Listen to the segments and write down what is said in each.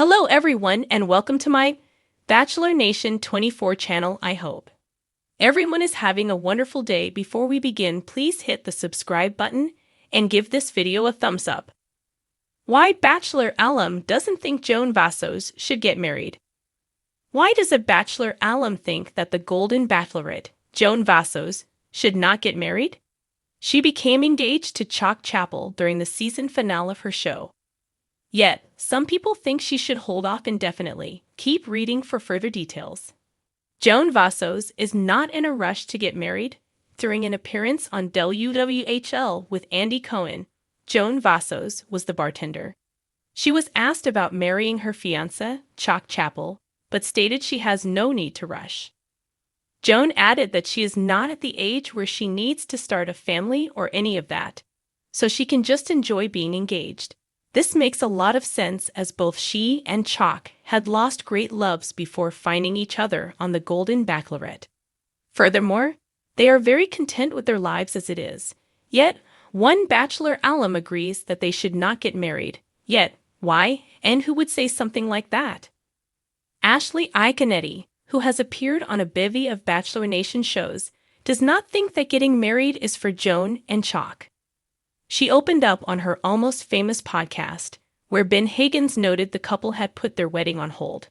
Hello everyone and welcome to my Bachelor Nation 24 channel. I hope everyone is having a wonderful day. Before we begin, please hit the subscribe button and give this video a thumbs up. Why Bachelor Alum doesn't think Joan Vassos should get married. Why does a Bachelor Alum think that the Golden Bachelorette, Joan Vassos, should not get married? She became engaged to Chalk Chapel during the season finale of her show. Yet, some people think she should hold off indefinitely. Keep reading for further details. Joan Vassos is not in a rush to get married. During an appearance on WWHL with Andy Cohen, Joan Vassos was the bartender. She was asked about marrying her fiancé, Chalk Chapel, but stated she has no need to rush. Joan added that she is not at the age where she needs to start a family or any of that, so she can just enjoy being engaged. This makes a lot of sense as both she and Chalk had lost great loves before finding each other on the Golden Bachelorette. Furthermore, they are very content with their lives as it is. Yet, one Bachelor Alum agrees that they should not get married. Yet, why and who would say something like that? Ashley Iaconetti, who has appeared on a bevy of Bachelor Nation shows, does not think that getting married is for Joan and Chalk. She opened up on her Almost Famous podcast, where Ben Higgins noted the couple had put their wedding on hold.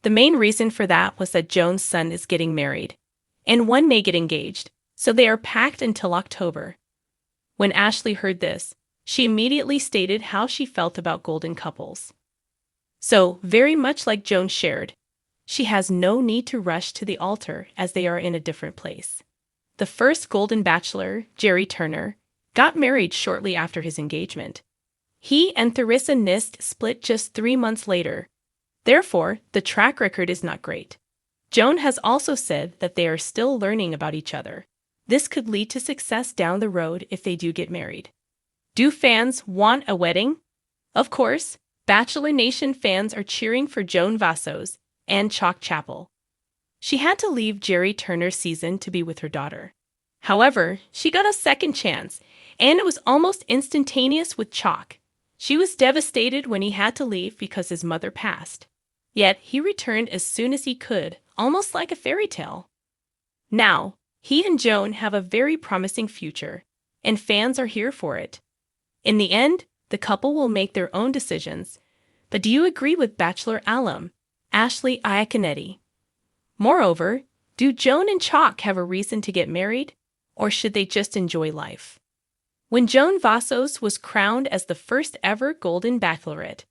The main reason for that was that Joan's son is getting married, and one may get engaged, so they are packed until October. When Ashley heard this, she immediately stated how she felt about golden couples. So, very much like Joan shared, she has no need to rush to the altar as they are in a different place. The first Golden Bachelor, Jerry Turner, got married shortly after his engagement. He and Theresa Nist split just 3 months later. Therefore, the track record is not great. Joan has also said that they are still learning about each other. This could lead to success down the road if they do get married. Do fans want a wedding? Of course, Bachelor Nation fans are cheering for Joan Vassos and Chalk Chapel. She had to leave Jerry Turner's season to be with her daughter. However, she got a second chance, and it was almost instantaneous with Chalk. She was devastated when he had to leave because his mother passed. Yet he returned as soon as he could, almost like a fairy tale. Now, he and Joan have a very promising future, and fans are here for it. In the end, the couple will make their own decisions. But do you agree with Bachelor Alum, Ashley Iaconetti? Moreover, do Joan and Chalk have a reason to get married, or should they just enjoy life? When Joan Vassos was crowned as the first ever Golden Bachelorette,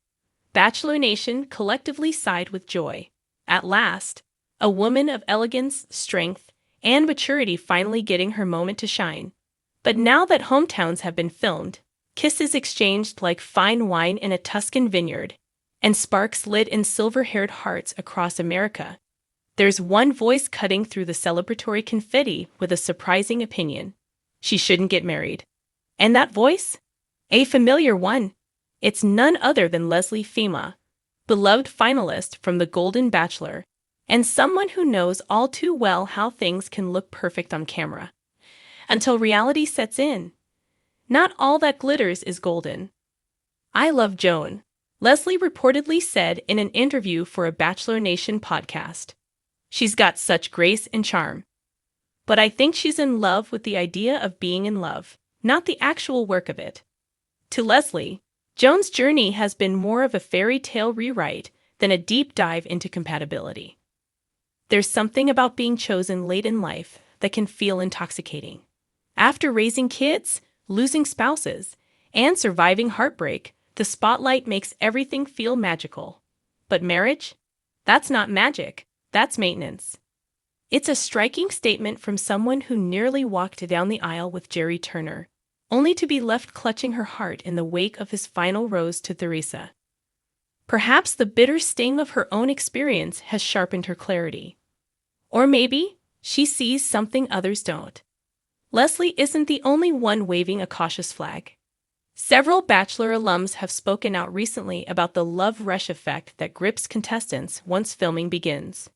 Bachelor Nation collectively sighed with joy. At last, a woman of elegance, strength, and maturity finally getting her moment to shine. But now that hometowns have been filmed, kisses exchanged like fine wine in a Tuscan vineyard, and sparks lit in silver-haired hearts across America, there's one voice cutting through the celebratory confetti with a surprising opinion. She shouldn't get married. And that voice? A familiar one. It's none other than Leslie Fema, beloved finalist from The Golden Bachelor, and someone who knows all too well how things can look perfect on camera, until reality sets in. Not all that glitters is golden. I love Joan, Leslie reportedly said in an interview for a Bachelor Nation podcast. She's got such grace and charm. But I think she's in love with the idea of being in love, not the actual work of it. To Leslie, Joan's journey has been more of a fairy tale rewrite than a deep dive into compatibility. There's something about being chosen late in life that can feel intoxicating. After raising kids, losing spouses, and surviving heartbreak, the spotlight makes everything feel magical. But marriage? That's not magic, that's maintenance. It's a striking statement from someone who nearly walked down the aisle with Jerry Turner, only to be left clutching her heart in the wake of his final rose to Theresa. Perhaps the bitter sting of her own experience has sharpened her clarity. Or maybe she sees something others don't. Leslie isn't the only one waving a cautious flag. Several Bachelor alums have spoken out recently about the love rush effect that grips contestants once filming begins.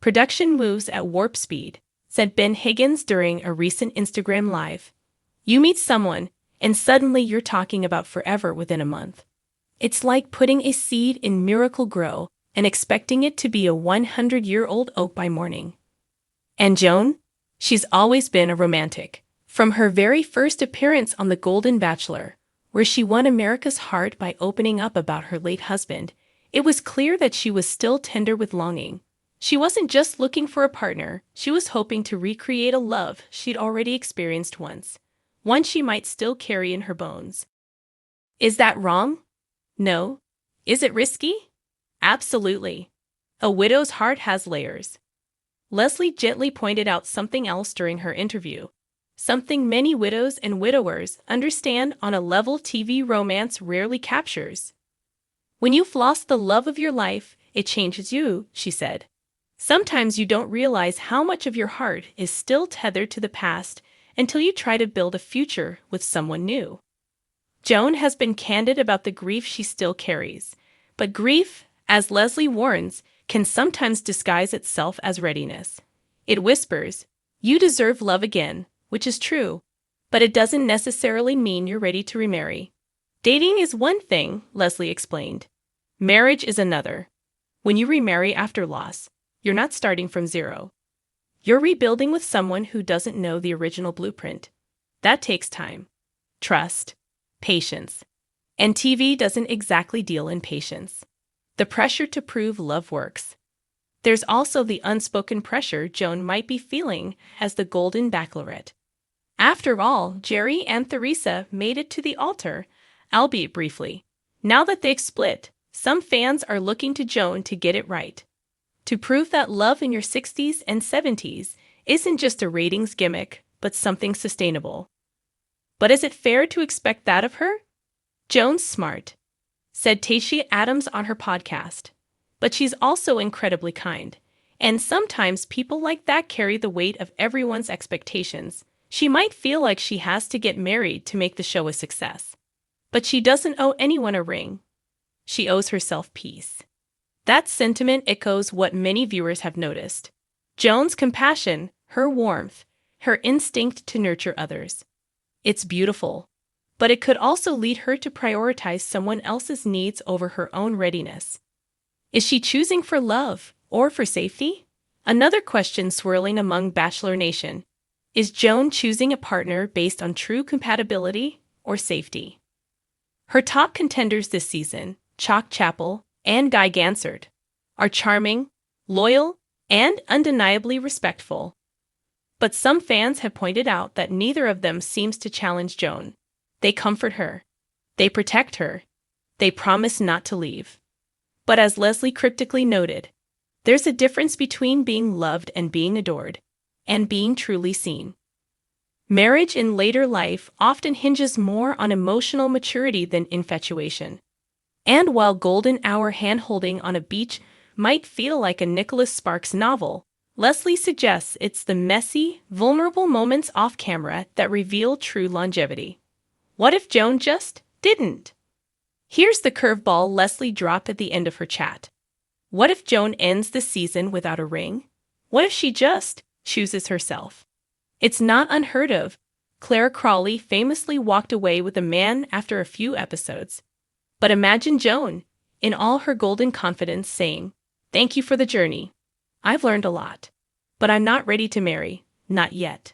Production moves at warp speed, said Ben Higgins during a recent Instagram Live. You meet someone, and suddenly you're talking about forever within a month. It's like putting a seed in Miracle Grow and expecting it to be a 100-year-old oak by morning. And Joan? She's always been a romantic. From her very first appearance on The Golden Bachelor, where she won America's heart by opening up about her late husband, it was clear that she was still tender with longing. She wasn't just looking for a partner, she was hoping to recreate a love she'd already experienced once, one she might still carry in her bones. Is that wrong? No. Is it risky? Absolutely. A widow's heart has layers. Leslie gently pointed out something else during her interview, something many widows and widowers understand on a level TV romance rarely captures. When you've lost the love of your life, it changes you, she said. Sometimes you don't realize how much of your heart is still tethered to the past until you try to build a future with someone new. Joan has been candid about the grief she still carries, but grief, as Leslie warns, can sometimes disguise itself as readiness. It whispers, "You deserve love again," which is true, but it doesn't necessarily mean you're ready to remarry. Dating is one thing, Leslie explained. Marriage is another. When you remarry after loss, you're not starting from zero. You're rebuilding with someone who doesn't know the original blueprint. That takes time, trust, patience. And TV doesn't exactly deal in patience. The pressure to prove love works. There's also the unspoken pressure Joan might be feeling as the Golden Bachelorette. After all, Jerry and Theresa made it to the altar, albeit briefly. Now that they've split, some fans are looking to Joan to get it right. To prove that love in your 60s and 70s isn't just a ratings gimmick, but something sustainable. But is it fair to expect that of her? Joan's smart, said Tayshia Adams on her podcast. But she's also incredibly kind. And sometimes people like that carry the weight of everyone's expectations. She might feel like she has to get married to make the show a success. But she doesn't owe anyone a ring. She owes herself peace. That sentiment echoes what many viewers have noticed. Joan's compassion, her warmth, her instinct to nurture others. It's beautiful. But it could also lead her to prioritize someone else's needs over her own readiness. Is she choosing for love or for safety? Another question swirling among Bachelor Nation. Is Joan choosing a partner based on true compatibility or safety? Her top contenders this season, Chalk Chapel and Guy Gansard, are charming, loyal, and undeniably respectful. But some fans have pointed out that neither of them seems to challenge Joan. They comfort her. They protect her. They promise not to leave. But as Leslie cryptically noted, there's a difference between being loved and being adored, and being truly seen. Marriage in later life often hinges more on emotional maturity than infatuation. And while golden hour hand-holding on a beach might feel like a Nicholas Sparks novel, Leslie suggests it's the messy, vulnerable moments off-camera that reveal true longevity. What if Joan just didn't? Here's the curveball Leslie dropped at the end of her chat. What if Joan ends the season without a ring? What if she just chooses herself? It's not unheard of. Claire Crawley famously walked away with a man after a few episodes. But imagine Joan, in all her golden confidence, saying, "Thank you for the journey. I've learned a lot. But I'm not ready to marry, not yet."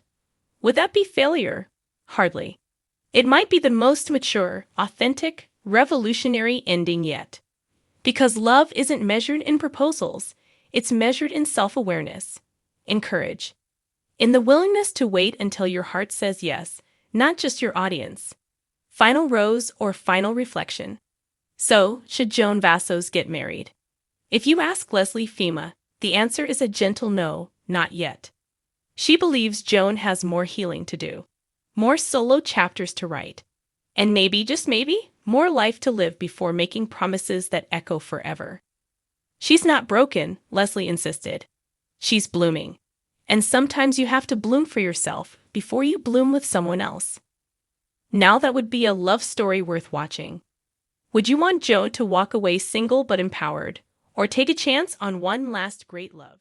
Would that be failure? Hardly. It might be the most mature, authentic, revolutionary ending yet. Because love isn't measured in proposals, it's measured in self-awareness, in courage, in the willingness to wait until your heart says yes, not just your audience. Final rose or final reflection. So, should Joan Vassos get married? If you ask Leslie Fema, the answer is a gentle no, not yet. She believes Joan has more healing to do, more solo chapters to write, and maybe, just maybe, more life to live before making promises that echo forever. She's not broken, Leslie insisted. She's blooming. And sometimes you have to bloom for yourself before you bloom with someone else. Now that would be a love story worth watching. Would you want Joan to walk away single but empowered, or take a chance on one last great love?